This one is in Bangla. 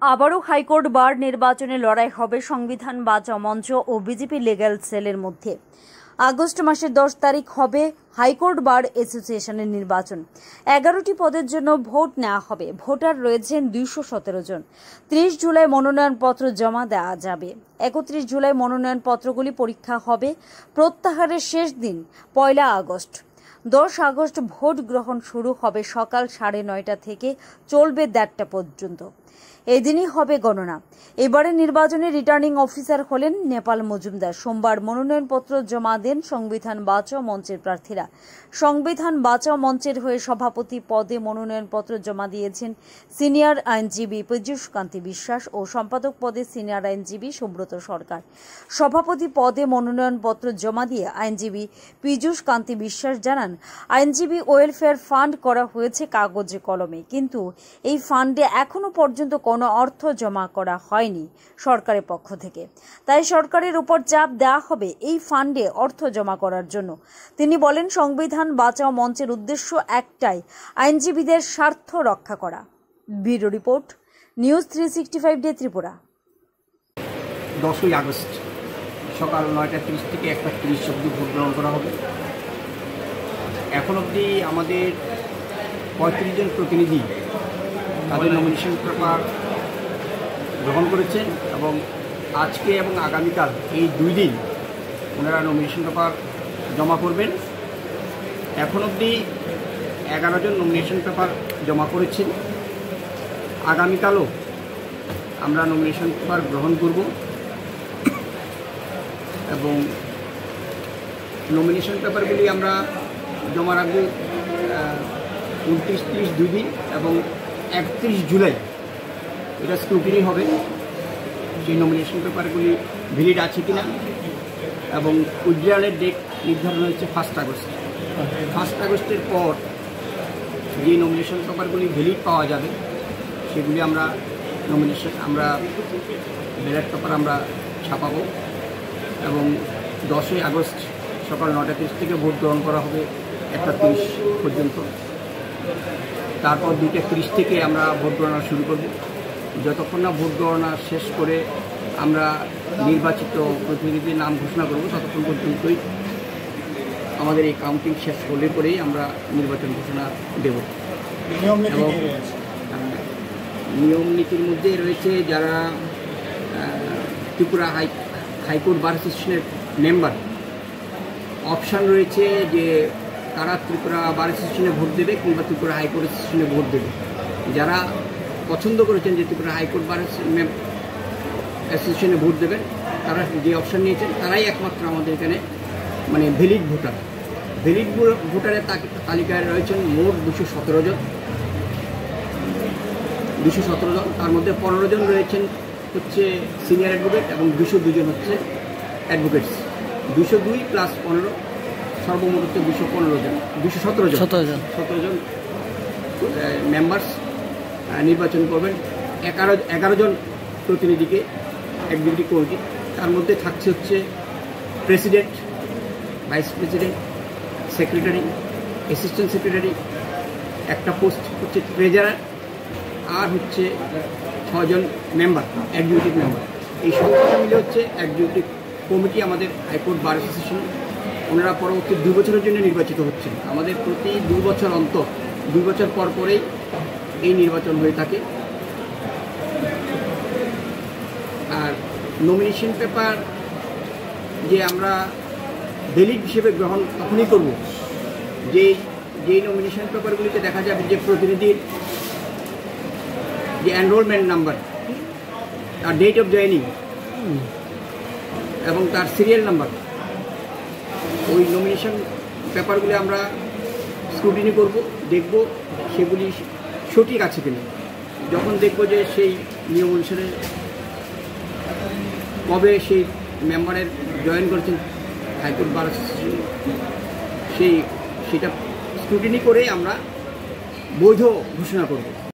আবারও হাইকোর্ট বার নির্বাচনে লড়াই হবে সংবিধান বাঁচাও মঞ্চ ও বিজেপি লিগ্যাল সেলের মধ্যে। আগস্ট মাসের 10 তারিখ হবে হাইকোর্ট বার অ্যাসোসিয়েশনের নির্বাচন। 11টি পদের জন্য ভোট নেওয়া হবে। ভোটার রয়েছেন 217 জন। 30 জুলাই মনোনয়নপত্র জমা দেওয়া যাবে। 31 জুলাই মনোনয়নপত্রগুলি পরীক্ষা হবে। প্রত্যাহারের শেষ দিন 1 আগস্ট। 10 আগস্ট ভোট গ্রহণ শুরু হবে সকাল 9:30 থেকে, চলবে 1:30টা পর্যন্ত। এই দিনই হবে গণনা। এবারে নির্বাচনে রিটার্নিং অফিসার হলেন নেপাল মজুমদার। সোমবার মনোনয়নপত্র জমা দেন সংবিধান বাঁচাও মঞ্চের প্রার্থীরা। সংবিধান বাঁচাও মঞ্চের হয়ে সভাপতি পদে মনোনয়নপত্র জমা দিয়েছেন সিনিয়র আইনজীবী পীযূষ কান্তি বিশ্বাস ও সম্পাদক পদে সিনিয়র আইনজীবী সুব্রত সরকার। সভাপতি পদে মনোনয়নপত্র জমা দিয়ে আইনজীবী পীযূষ কান্তি বিশ্বাস জানান, আইনজীবী ওয়েলফেয়ার ফান্ড করা হয়েছে কাগজে কলমে, কিন্তু এই ফান্ডে এখনো পর্যন্ত কোনো অর্থ জমা করা হয়নি সরকারের পক্ষ থেকে। তাই সরকারের উপর চাপ দেওয়া হবে এই ফান্ডে অর্থ জমা করার জন্য। তিনি বলেন, সংবিধান বাঁচাও মঞ্চের উদ্দেশ্য একটাই, আইনজীবীদের স্বার্থ রক্ষা করা। Bureau report, news 365 day Tripura. 10ই আগস্ট সকাল 9:30 থেকে 1:30 অবধি ভোট গ্রহণ করা হবে। এখন অবধি আমাদের 35 জন প্রতিনিধি তাদের নমিনেশন পেপার গ্রহণ করেছেন এবং আজকে এবং আগামীকাল এই 2 দিন ওনারা নমিনেশন পেপার জমা করবেন। এখন অবধি 11 জন নমিনেশন পেপার জমা করেছেন। আগামীকালও আমরা নমিনেশন পেপার গ্রহণ করব এবং নমিনেশন পেপারগুলি আমরা জমা রাখব 29-30 2 দিন এবং 31 জুলাই এটা স্ক্রুটিনি হবে সেই নমিনেশন পেপারগুলি ভ্যালিড আছে কিনা, এবং উইথড্রয়ালের ডেট নির্ধারণ হয়েছে 1 আগস্ট। 1 আগস্টের পর যে নমিনেশন পেপারগুলি ভ্যালিড পাওয়া যাবে সেগুলি আমরা ব্যালট পেপার আমরা ছাপাবো এবং 10ই আগস্ট সকাল 9:30 থেকে ভোট গ্রহণ করা হবে 1:30 পর্যন্ত। তারপর 2:30 থেকে আমরা ভোট গণনা শুরু করব। যতক্ষণ না ভোট গণনা শেষ করে আমরা নির্বাচিত প্রতিনিধির নাম ঘোষণা করব, ততক্ষণ পর্যন্তই আমাদের এই কাউন্টিং শেষ হলে পরেই আমরা নির্বাচন ঘোষণা দেব। এবং নিয়ম নীতির মধ্যে রয়েছে যারা ত্রিপুরা হাইকোর্ট বার অ্যাসোসিয়েশনের মেম্বার, অপশান রয়েছে যে তারা ত্রিপুরা বার অ্যাসোসিয়েশনে ভোট দেবে কিংবা ত্রিপুরা হাইকোর্ট অ্যাসোসিয়েশনে ভোট দেবে। যারা পছন্দ করেছেন যে ত্রিপুরা হাইকোর্ট বার অ্যাসোসিয়েশনে ভোট দেবেন, তারা যে অপশান নিয়েছেন তারাই একমাত্র আমাদের এখানে ভ্যালিড ভোটার। ভ্যালিড ভোটারের তালিকায় রয়েছেন মোট 217 জন। তার মধ্যে 15 জন রয়েছেন হচ্ছে সিনিয়র অ্যাডভোকেট এবং 202 জন হচ্ছে অ্যাডভোকেটস। 202 প্লাস 15 সর্বমোট হচ্ছে 217 জন মেম্বার্স নির্বাচন করবেন। 11 জন প্রতিনিধিকে এক্সিকিউটিভ কমিটি, তার মধ্যে থাকছে হচ্ছে president, vice president, secretary, assistant secretary, একটা পোস্ট হচ্ছে ট্রেজারার, আর হচ্ছে 6 জন মেম্বার, এক্সিকিউটিভ মেম্বার। এই সবকটা মিলে হচ্ছে এক্সিকিউটিভ কমিটি আমাদের হাইকোর্ট বার অ্যাসোসিয়েশন। ওনারা পরবর্তী 2 বছরের জন্য নির্বাচিত হচ্ছেন। আমাদের প্রতি 2 বছর অন্তর 2 বছর পর পরেই এই নির্বাচন হয়ে থাকে। আর নমিনেশন পেপার যে আমরা ভ্যালিড হিসেবে গ্রহণ তখনই করব যেই নমিনেশন পেপারগুলিতে দেখা যাবে যে প্রতিনিধির যে এনরোলমেন্ট নাম্বার, তার ডেট অফ জয়েনিং এবং তার সিরিয়াল নাম্বার, ওই নমিনেশন পেপারগুলি আমরা স্ক্রুটিনি করব, দেখব সেগুলি সঠিক আছে কিনা। যখন দেখব যে সেই নিয়ম অনুসারে কবে সেই মেম্বারের জয়েন করেছেন হাইকোর্ট বার অ্যাসোসিয়েশন, সেটা স্ক্রুটিনি করে আমরা বৈধ ঘোষণা করব।